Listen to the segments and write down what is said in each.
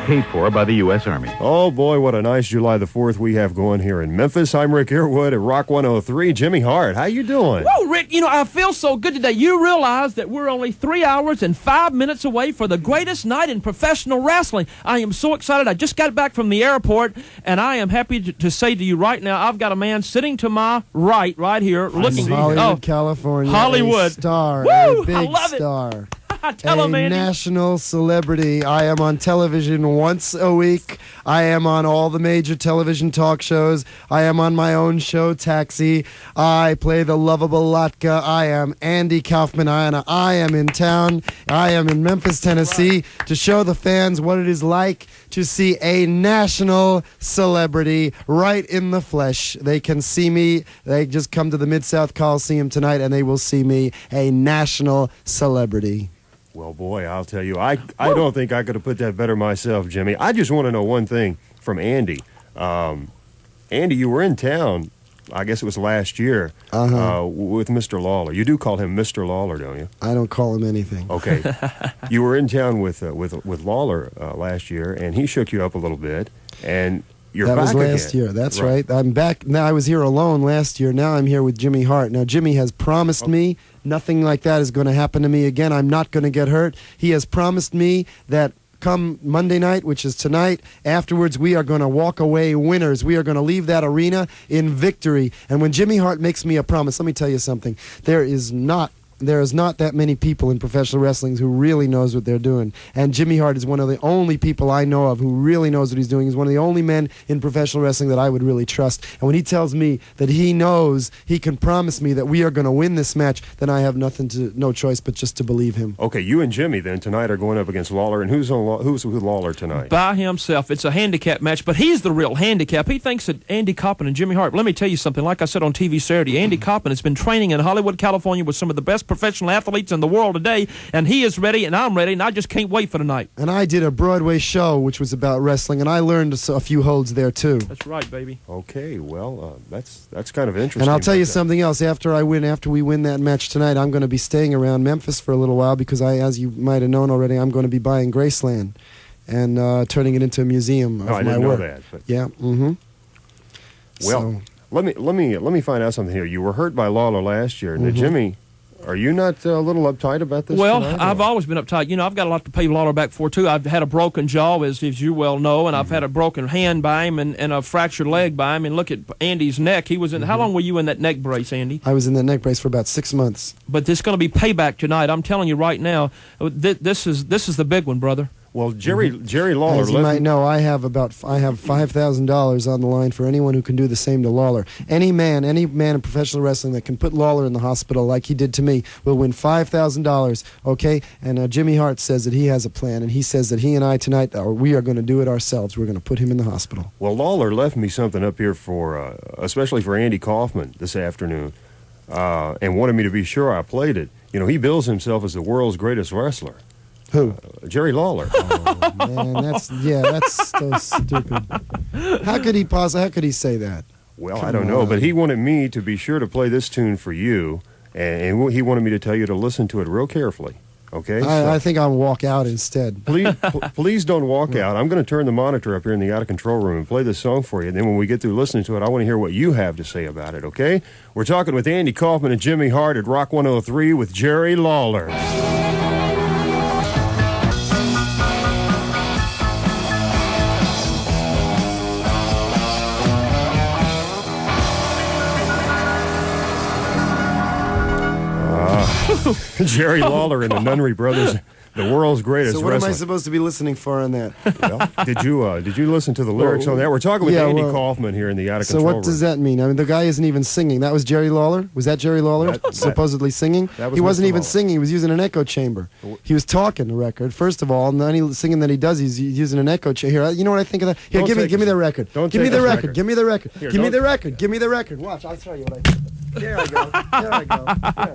paid for by the U.S. Army. Oh, boy, what a nice July the 4th we have going here in Memphis. I'm Rick Earwood at Rock 103. Jimmy Hart, how you doing? Whoa, Rick, I feel so good today. You realize that we're only 3 hours and 5 minutes away for the greatest night in professional wrestling. I am so excited. I just got back from the airport, and I am happy to say to you right now, I've got a man sitting to my right here, looking. Hollywood, California. Hollywood. A star. Woo, A big I love star. It. Tell him, Andy. National celebrity. I am on television once a week. I am on all the major television talk shows. I am on my own show, Taxi. I play the lovable Latka. I am Andy Kaufman. I am in town. I am in Memphis, Tennessee, to show the fans what it is like to see a national celebrity right in the flesh. They can see me. They just come to the Mid-South Coliseum tonight, and they will see me, a national celebrity. Well, boy, I'll tell you, I don't think I could have put that better myself, Jimmy. I just want to know one thing from Andy. Andy, you were in town, I guess it was last year, with Mr. Lawler. You do call him Mr. Lawler, don't you? I don't call him anything. Okay. You were in town with Lawler last year, and he shook you up a little bit, and you're back That was last again. year. That's right. I'm back. Now, I was here alone last year. Now I'm here with Jimmy Hart. Now, Jimmy has promised me nothing like that is going to happen to me again. I'm not going to get hurt. He has promised me that come Monday night, which is tonight, afterwards we are going to walk away winners. We are going to leave that arena in victory. And when Jimmy Hart makes me a promise, let me tell you something. There is not that many people in professional wrestling who really knows what they're doing. And Jimmy Hart is one of the only people I know of who really knows what he's doing. He's one of the only men in professional wrestling that I would really trust. And when he tells me that he knows he can promise me that we are going to win this match, then I have no choice but just to believe him. Okay, you and Jimmy then tonight are going up against Lawler. And who's with Lawler tonight? By himself. It's a handicap match, but he's the real handicap. He thinks that Andy Kaufman and Jimmy Hart. Let me tell you something. Like I said on TV Saturday, Andy Kaufman has been training in Hollywood, California with some of the best professional athletes in the world today, and he is ready, and I'm ready, and I just can't wait for tonight. And I did a Broadway show which was about wrestling, and I learned a few holds there too. That's right, baby. Okay, well, that's kind of interesting. And I'll tell you something else. After we win that match tonight, I'm going to be staying around Memphis for a little while because as you might have known already, I'm going to be buying Graceland and turning it into a museum of I my didn't work. know that. But Yeah. Mm-hmm. well, let me find out something here. You were hurt by Lawler last year. Now, Jimmy, are you not a little uptight about this? Well, tonight, I've always been uptight. I've got a lot to pay Lawler back for, too. I've had a broken jaw, as you well know, and I've had a broken hand by him and a fractured leg by him. And look at Andy's neck. He was in. How long were you in that neck brace, Andy? I was in that neck brace for about 6 months. But there's going to be payback tonight. I'm telling you right now, this is the big one, brother. Well, Jerry Lawler. As you might know, I have $5,000 on the line for anyone who can do the same to Lawler. Any man in professional wrestling that can put Lawler in the hospital like he did to me will win $5,000. Okay, and Jimmy Hart says that he has a plan, and he says that he and I tonight we are going to do it ourselves. We're going to put him in the hospital. Well, Lawler left me something up here for, especially for Andy Kaufman this afternoon, and wanted me to be sure I played it. He bills himself as the world's greatest wrestler. Who? Jerry Lawler. Oh, man, that's so stupid. How could he say that? Well, I don't know, but he wanted me to be sure to play this tune for you, and he wanted me to tell you to listen to it real carefully. Okay? I think I'll walk out instead. Please don't walk out. I'm going to turn the monitor up here in the out-of-control room and play this song for you, and then when we get through listening to it, I want to hear what you have to say about it, okay? We're talking with Andy Kaufman and Jimmy Hart at Rock 103 with Jerry Lawler. Jerry Lawler and the Nunnery Brothers, the world's greatest So what wrestler. am I supposed to be listening for on that? Well, did you listen to the lyrics on that? We're talking with Andy Kaufman here in the out-of-control So room. what does that mean? I mean, the guy isn't even singing. That was Jerry Lawler? Was that Jerry Lawler supposedly singing? That was He wasn't Mr. even Lawler. singing. He was using an echo chamber. He was talking the record, first of all, and then any singing that he does, he's using an echo chamber. Here, you know what I think of that? Here, Don't give me the record. Don't give me take the this record. record. Give me the record. Here, Give me don't- the record. Give me the record. Watch, I'll show you what I think. There I go. There I go.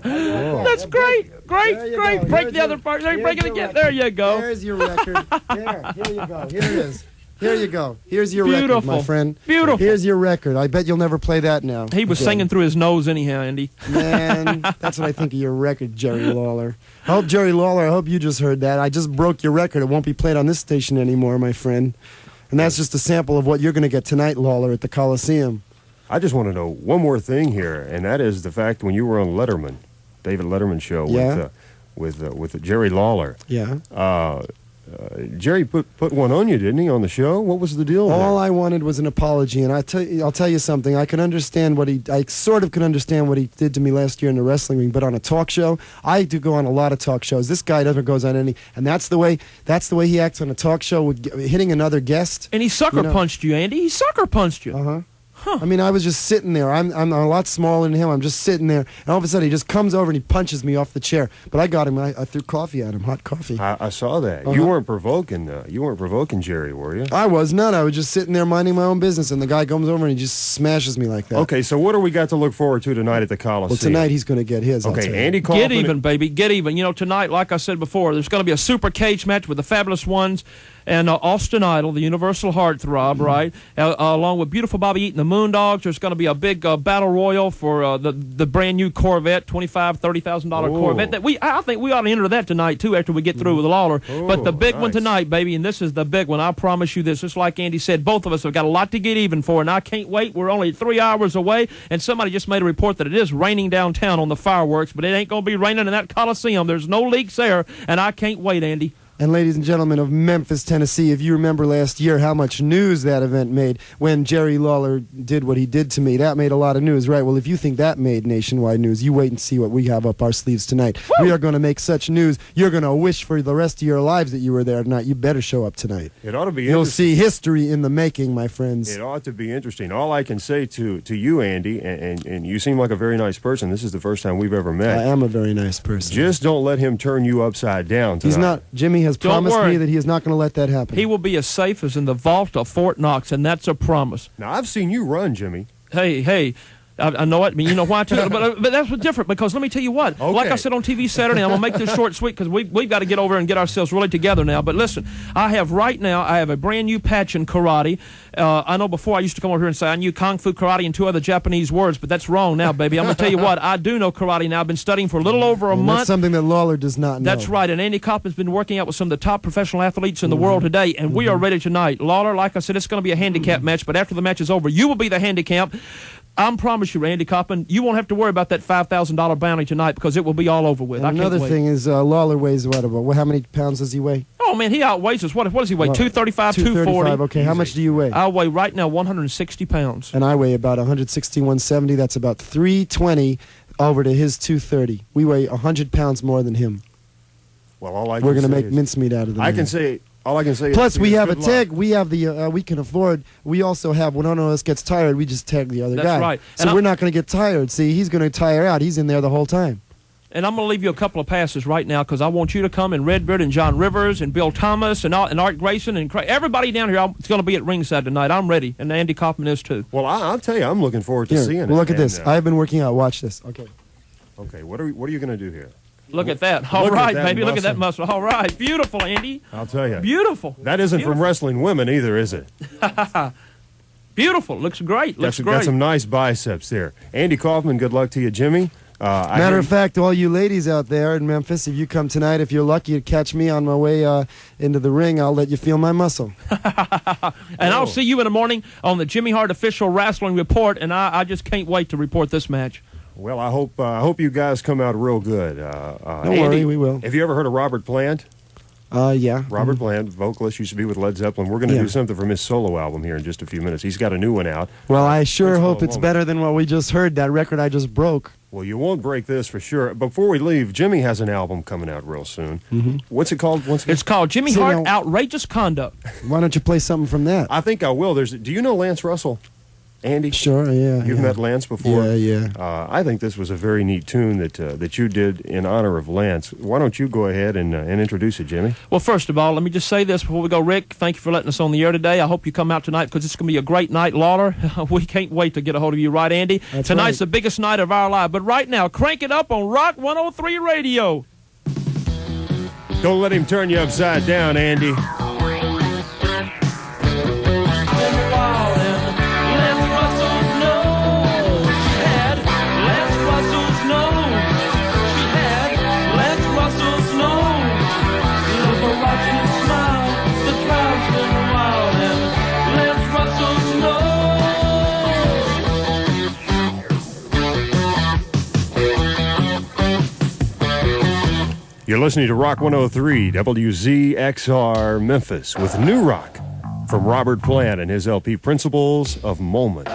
There. That's great. There you Great. go. Break Here's the other your- part. here's Break it your again. record. There you go. There's your record. Here you go. Here it is. Here you go. Here's your record, Beautiful. my friend. Beautiful. Here's your record. I bet you'll never play that now. He was again. singing through his nose anyhow, Andy. Man, that's what I think of your record, Jerry Lawler. I hope, Jerry Lawler, I hope you just heard that. I just broke your record. It won't be played on this station anymore, my friend. And that's just a sample of what you're going to get tonight, Lawler, at the Coliseum. I just want to know one more thing here, and that is the fact when you were on Letterman, David Letterman show with Jerry Lawler. Yeah. Jerry put one on you, didn't he, on the show? What was the deal there? All I wanted was an apology, and I'll tell you something. I sort of can understand what he did to me last year in the wrestling ring, but on a talk show, I do go on a lot of talk shows. This guy never goes on any, and that's the way he acts on a talk show, with hitting another guest. And he sucker punched you, Andy. He sucker punched you. Uh-huh. I mean, I was just sitting there. I'm a lot smaller than him. I'm just sitting there, and all of a sudden he just comes over and he punches me off the chair. But I got him. I threw coffee at him, hot coffee. I saw that. Uh-huh. You weren't provoking Jerry, were you? I was not. I was just sitting there minding my own business, and the guy comes over and he just smashes me like that. Okay, so what do we got to look forward to tonight at the Coliseum? Well, tonight he's going to get his. I'll tell you. Okay, Andy Kaufman. Get even, baby. Get even. You know, tonight, like I said before, there's going to be a super cage match with the Fabulous Ones and Austin Idol, the Universal Heartthrob, right? Along with Beautiful Bobby Eaton, the Moondogs. There's going to be a big battle royal for the brand new Corvette, $25,000-$30,000 Corvette. I think we ought to enter that tonight too after we get through with Lawler. But the big one tonight, baby, and this is the big one. I promise you this. Just like Andy said, both of us have got a lot to get even for, and I can't wait. We're only 3 hours away, and somebody just made a report that it is raining downtown on the fireworks, but it ain't going to be raining in that Coliseum. There's no leaks there, and I can't wait, Andy. And ladies and gentlemen of Memphis, Tennessee, if you remember last year how much news that event made when Jerry Lawler did what he did to me, that made a lot of news, right? Well, if you think that made nationwide news, you wait and see what we have up our sleeves tonight. Woo! We are going to make such news, you're going to wish for the rest of your lives that you were there tonight. You better show up tonight. It ought to be You'll see history in the making, my friends. It ought to be interesting. All I can say to you, Andy, and you seem like a very nice person. This is the first time we've ever met. I am a very nice person. Just don't let him turn you upside down tonight. He's not. Jimmy has promised me that he is not going to let that happen. He will be as safe as in the vault of Fort Knox, and that's a promise. Now, I've seen you run, Jimmy. Hey, I know it. I mean, you know why? But that's what's different, because let me tell you what. Okay. Like I said on TV Saturday, I'm going to make this short sweet because we've got to get over and get ourselves really together now. But listen, I have a brand new patch in karate. I know before I used to come over here and say I knew Kung Fu karate and 2 other Japanese words, but that's wrong now, baby. I'm going to tell you what. I do know karate now. I've been studying for a little over a month. That's something that Lawler does not know. That's right. And Andy Kaufman's been working out with some of the top professional athletes in the world today, and we are ready tonight. Lawler, like I said, it's going to be a handicap match, but after the match is over, you will be the handicap. I promise you, Randy Kaufman, you won't have to worry about that $5,000 bounty tonight because it will be all over with. And another thing is Lawler weighs what about? How many pounds does he weigh? Oh, man, he outweighs us. What does he weigh? 235, 240? Okay, how much do you weigh? I weigh right now 160 pounds. And I weigh about 160, 170. That's about 320 over to his 230. We weigh 100 pounds more than him. Well, all I We're going to make is, mincemeat out of the man. All I can say Plus, is we have a good tag. luck. We have the. We can afford. We also have. When one of us gets tired, we just tag the other guy. That's right. So we're not going to get tired. See, he's going to tire out. He's in there the whole time. And I'm going to leave you a couple of passes right now because I want you to come, and Redbeard and John Rivers and Bill Thomas and Art Grayson and everybody down here is going to be at ringside tonight. I'm ready, and Andy Kaufman is too. Well, I'll tell you, I'm looking forward to seeing it. Well, look at this. I've been working out. Watch this. Okay. Okay. What are you going to do here? Look at that. All right, baby. Look at that muscle. All right. Beautiful, Andy. I'll tell you. Beautiful. That isn't from wrestling women either, is it? Beautiful. Looks great. Looks great. Got some nice biceps there. Andy Kaufman, good luck to you, Jimmy. Matter of fact, all you ladies out there in Memphis, if you come tonight, if you're lucky to catch me on my way into the ring, I'll let you feel my muscle. And I'll see you in the morning on the Jimmy Hart Official Wrestling Report, and I just can't wait to report this match. Well, I hope you guys come out real good. Don't worry, we will. Have you ever heard of Robert Plant? Yeah. Robert Plant, vocalist, used to be with Led Zeppelin. We're going to do something from his solo album here in just a few minutes. He's got a new one out. Well, I sure hope it's better than what we just heard, that record I just broke. Well, you won't break this for sure. Before we leave, Jimmy has an album coming out real soon. What's it called once again? It's called Jimmy Hart Outrageous Conduct. Why don't you play something from that? I think I will. Do you know Lance Russell? Andy? Sure, yeah. You've met Lance before? Yeah. I think this was a very neat tune that you did in honor of Lance. Why don't you go ahead and introduce it, Jimmy? Well, first of all, let me just say this before we go. Rick, thank you for letting us on the air today. I hope you come out tonight because it's going to be a great night. Lawler, we can't wait to get a hold of you, right, Andy? Tonight's right. the biggest night of our life. But right now, crank it up on Rock 103 Radio. Don't let him turn you upside down, Andy. You're listening to Rock 103, WZXR Memphis, with new rock from Robert Plant and his LP Principles of Moment.